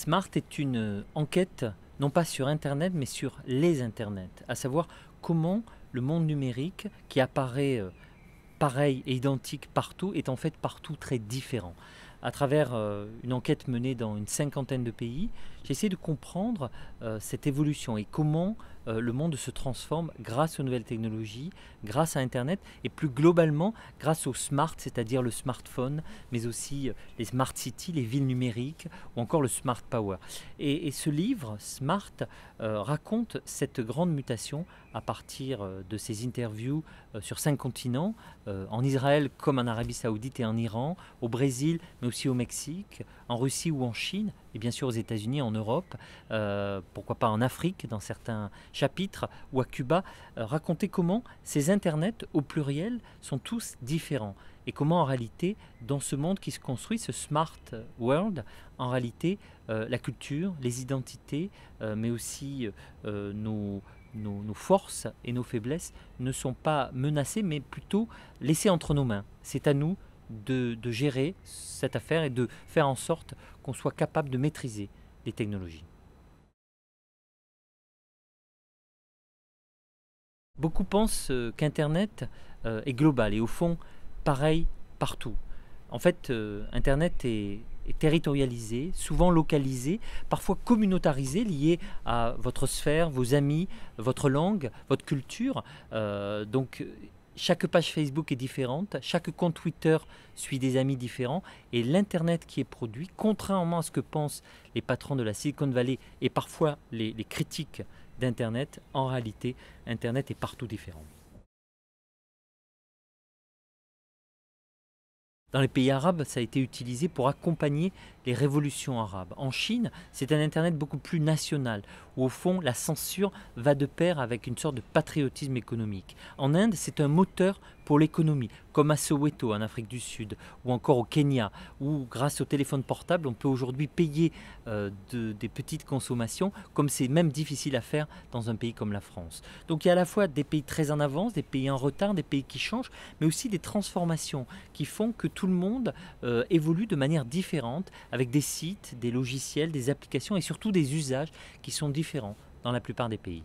Smart est une enquête, non pas sur Internet, mais sur les Internets, à savoir comment le monde numérique, qui apparaît pareil et identique partout, est en fait partout très différent. À travers une enquête menée dans une cinquantaine de pays, j'essaie de comprendre cette évolution et comment le monde se transforme grâce aux nouvelles technologies, grâce à Internet et plus globalement grâce au smart, c'est-à-dire le smartphone, mais aussi les smart cities, les villes numériques ou encore le smart power. Et ce livre, Smart, raconte cette grande mutation à partir de ces interviews sur 5 continents, en Israël comme en Arabie Saoudite et en Iran, au Brésil, mais aussi au Mexique, en Russie ou en Chine, et bien sûr aux États-Unis, en Europe, pourquoi pas en Afrique dans certains chapitres, ou à Cuba, raconter comment ces internets au pluriel sont tous différents et comment en réalité, dans ce monde qui se construit, ce smart world, en réalité, la culture, les identités, mais aussi nos forces et nos faiblesses ne sont pas menacées, mais plutôt laissées entre nos mains. C'est à nous de gérer cette affaire et de faire en sorte qu'on soit capable de maîtriser les technologies. Beaucoup pensent qu'Internet est global et au fond pareil partout. En fait, Internet est territorialisé, souvent localisé, parfois communautarisé, lié à votre sphère, vos amis, votre langue, votre culture. Donc, chaque page Facebook est différente, chaque compte Twitter suit des amis différents, et l'Internet qui est produit, contrairement à ce que pensent les patrons de la Silicon Valley et parfois les critiques d'Internet, en réalité, Internet est partout différent. Dans les pays arabes, ça a été utilisé pour accompagner les révolutions arabes. En Chine, c'est un Internet beaucoup plus national, où au fond, la censure va de pair avec une sorte de patriotisme économique. En Inde, c'est un moteur pour l'économie, comme à Soweto, en Afrique du Sud, ou encore au Kenya, où grâce au téléphone portable, on peut aujourd'hui payer des petites consommations, comme c'est même difficile à faire dans un pays comme la France. Donc il y a à la fois des pays très en avance, des pays en retard, des pays qui changent, mais aussi des transformations qui font que tout le monde évolue de manière différente, avec des sites, des logiciels, des applications et surtout des usages qui sont différents dans la plupart des pays.